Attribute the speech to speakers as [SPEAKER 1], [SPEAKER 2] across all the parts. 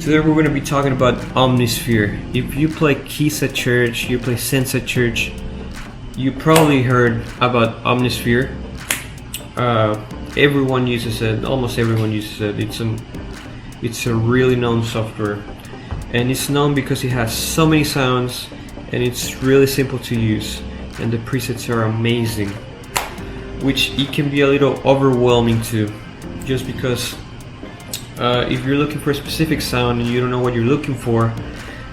[SPEAKER 1] Today we're going to be talking about Omnisphere. If you play keys at church, you play synths at church, you probably heard about Omnisphere. Everyone uses it, almost everyone uses it. It's a really known software, and it's known because it has so many sounds and it's really simple to use, and the presets are amazing, which it can be a little overwhelming too, just because if you're looking for a specific sound and you don't know what you're looking for,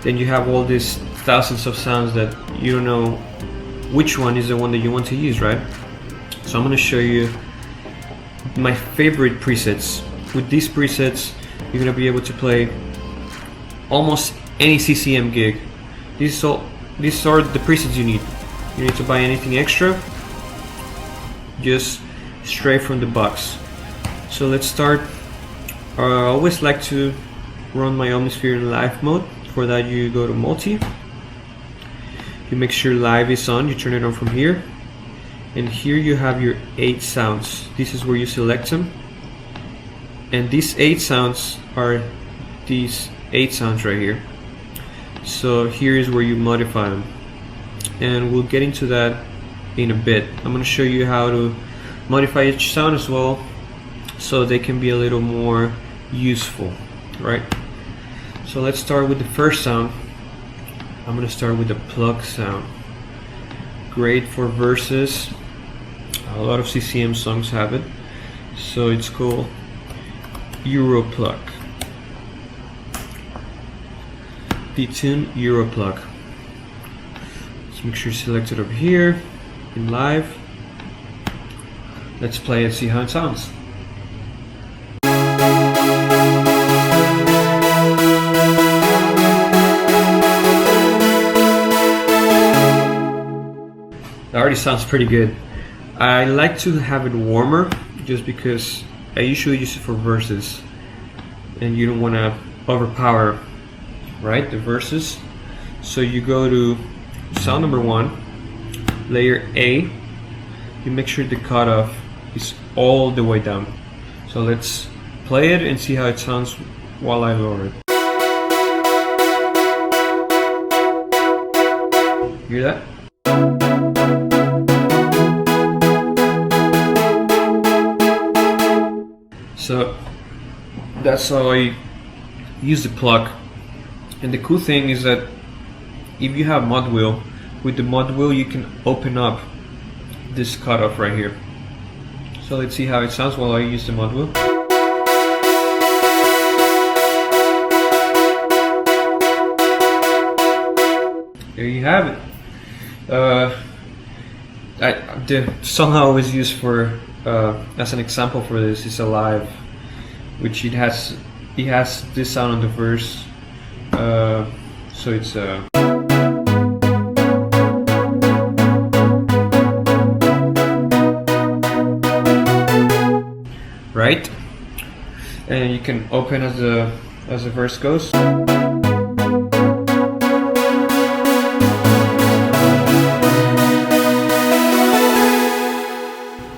[SPEAKER 1] then you have all these thousands of sounds that you don't know which one is the one that you want to use, right? So I'm going to show you my favorite presets. With these presets, you're going to be able to play almost any CCM gig. These are the presets you need. You need to buy anything extra, just straight from the box. So let's start. I always like to run my Omnisphere in live mode. For that, you go to multi, you make sure live is on, you turn it on from here, and here you have your 8 sounds. This is where you select them, and these 8 sounds are these 8 sounds right here. So here is where you modify them, and we'll get into that in a bit. I'm going to show you how to modify each sound as well, so they can be a little more useful, right? So let's start with the first sound. I'm going to start with the plug sound. Great for verses. A lot of CCM songs have it, so it's called Europluck. Detuned Europluck. Let's make sure you select it over here in live. Let's play and see how it sounds. That already sounds pretty good. I like to have it warmer just because I usually use it for verses, and you don't want to overpower, right, the verses. So you go to sound number 1, layer A, you make sure the cutoff is all the way down. So let's play it and see how it sounds while I lower it. Hear that? So that's how I use the plug. And the cool thing is that if you have mod wheel, with the mod wheel you can open up this cutoff right here. So let's see how it sounds while I use the mod wheel. There you have it. The song I always use for as an example for this is Alive, which it has this sound on the verse, so it's right, and you can open as the verse goes.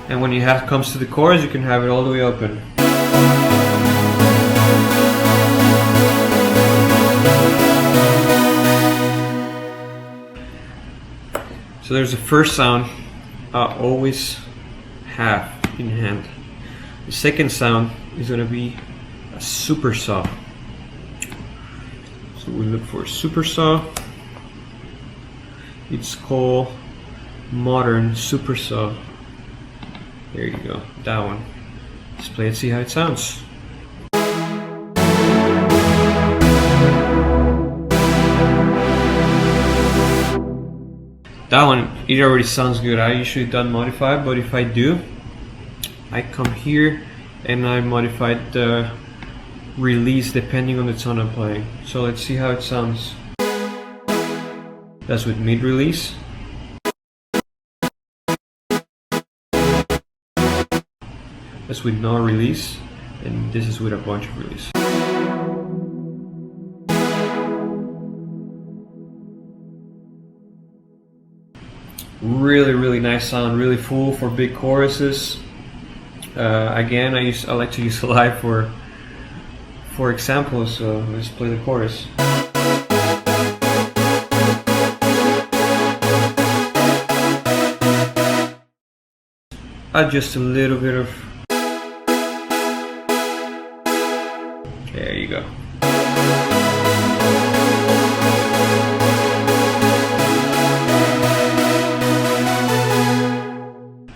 [SPEAKER 1] And when it comes to the chorus, you can have it all the way open. So there's the first sound I always have in hand. The second sound is going to be a Supersaw. So we look for Supersaw. It's called Modern Supersaw. There you go, that one. Let's play and see how it sounds. That one, it already sounds good. I usually don't modify, but if I do, I come here and I modify the release depending on the tone I'm playing. So let's see how it sounds. That's with mid release. That's with no release, and this is with a bunch of release. Really nice sound, really full for big choruses. Again, I like to use Alive for example, so let's play the chorus. Add just a little bit of... There you go.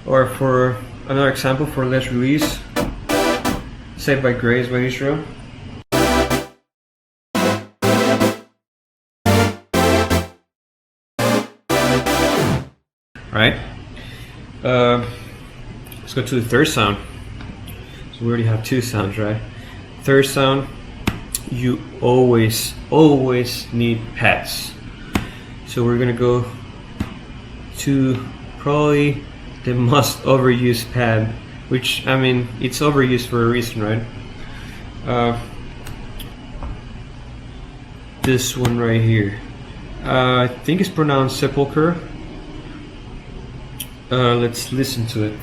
[SPEAKER 1] Or for another example, for Let's Release, Saved by Grace by Israel. Right? Let's go to the third sound. So we already have two sounds, right? Third sound, you always need pads. So we're gonna go to probably the most overused pad, which, I mean, it's overused for a reason, right? This one right here. I think it's pronounced Sepulcher. Let's listen to it.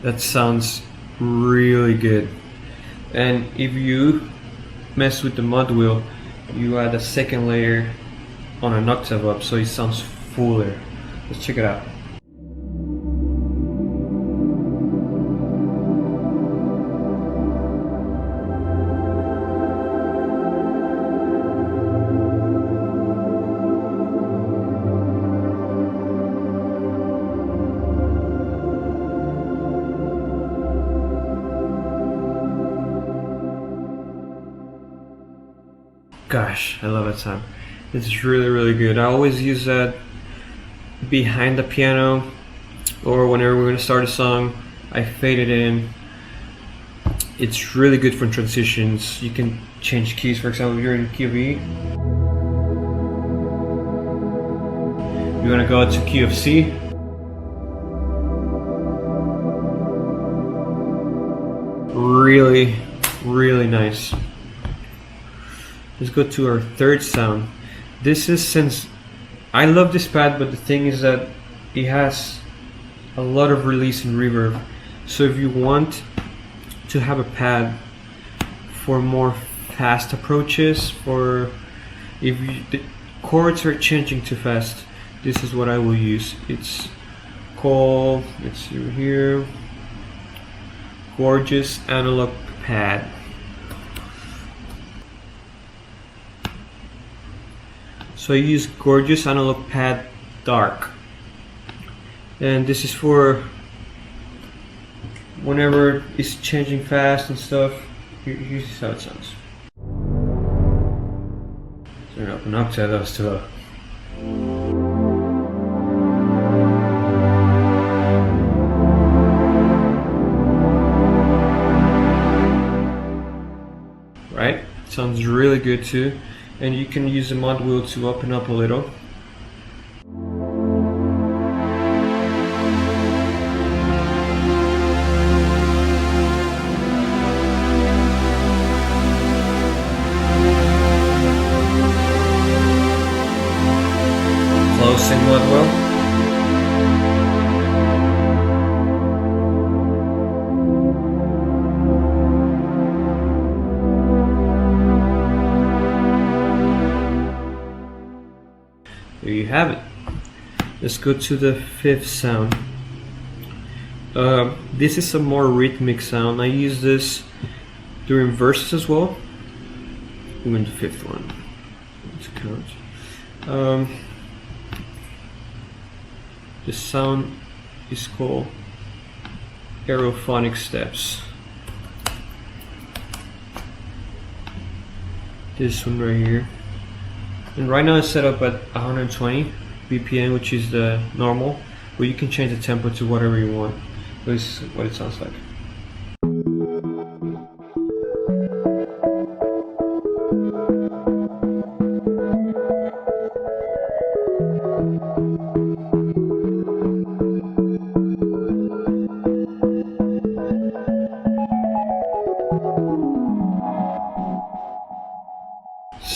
[SPEAKER 1] That sounds really good. And if you mess with the mud wheel, you add a second layer on an octave up, so it sounds fuller. Let's check it out. Gosh, I love that sound. It's really good. I always use that behind the piano, or whenever we're gonna start a song, I fade it in. It's really good for transitions. You can change keys. For example, if you're in key of E, you're gonna go to key of C. Really nice. Let's go to our third sound. This is, since I love this pad, but the thing is that it has a lot of release and reverb. So if you want to have a pad for more fast approaches, or if the chords are changing too fast, this is what I will use. It's called, let's see here, Gorgeous Analog Pad. So I use Gorgeous Analog Pad Dark, and this is for whenever it's changing fast and stuff. Here's how it sounds. Turn up an octave, that was too low. Right? Sounds really good too. And you can use the mod wheel to open up a little. Closing mod wheel. There you have it. Let's go to the fifth sound. This is a more rhythmic sound. I use this during verses as well. Even the fifth one. Let's count. The sound is called Aerophonic Steps. This one right here. And right now it's set up at 120 BPM, which is the normal, but you can change the tempo to whatever you want. This is what it sounds like.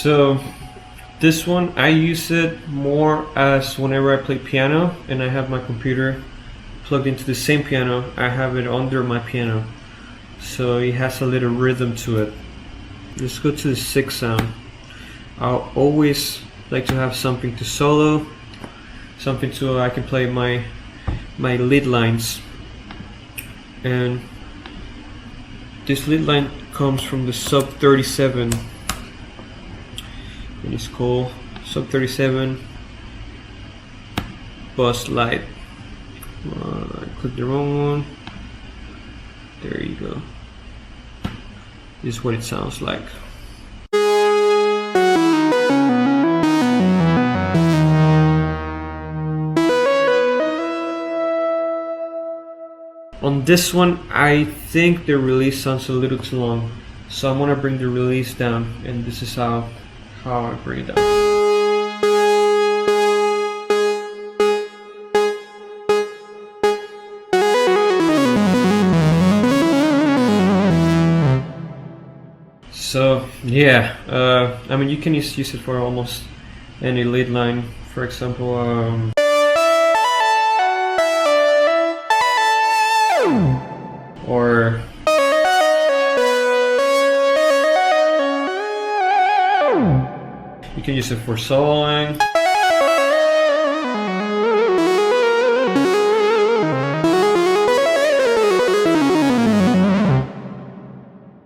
[SPEAKER 1] So this one I use it more as whenever I play piano and I have my computer plugged into the same piano, I have it under my piano, so it has a little rhythm to it. Let's go to the 6th sound. I'll always like to have something to solo, something to I can play my lead lines, and this lead line comes from the Sub 37, and it's called Sub 37 Bus Light. I clicked the wrong one. There you go. This is what it sounds like. On this one, I think the release sounds a little too long, so I'm gonna bring the release down, and this is how I bring it down. So yeah, I mean, you can use it for almost any lead line. For example, or you can use it for soloing.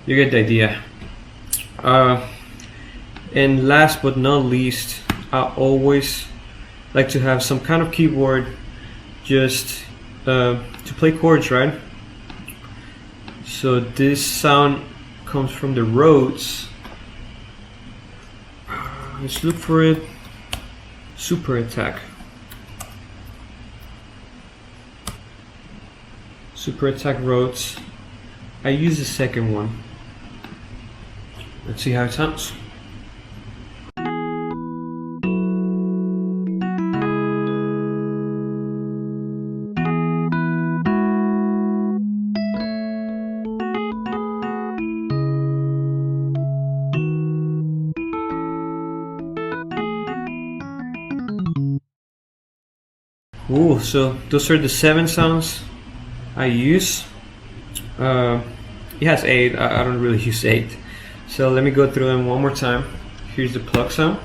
[SPEAKER 1] You get the idea. And last but not least, I always like to have some kind of keyboard just to play chords, right? So this sound comes from the Rhodes. Let's look for it. Super Attack. Super Attack Rhodes. I use the second one. Let's see how it sounds. Ooh, so those are the 7 sounds I use. It has 8, I don't really use 8. So let me go through them one more time. Here's the pluck sound.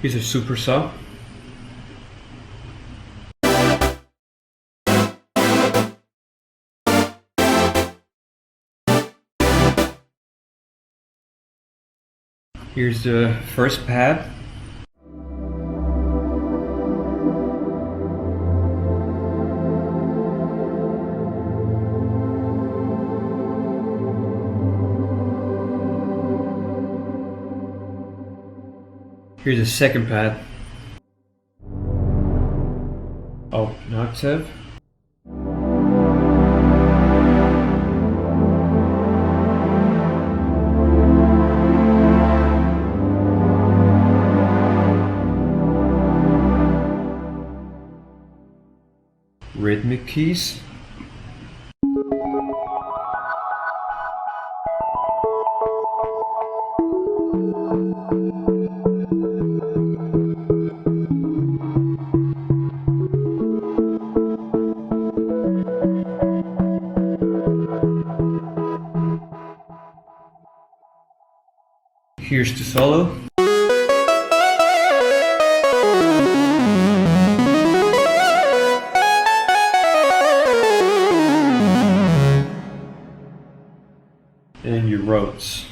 [SPEAKER 1] Here's a Supersaw. Here's the first pad. Here's the second pad. Oh, an octave. Rhythmic keys. Here's the solo. And your Rhodes.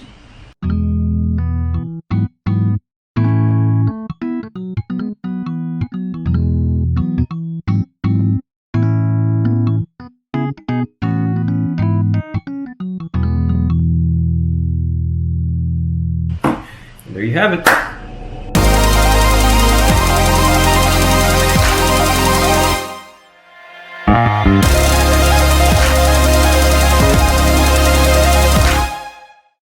[SPEAKER 1] And there you have it.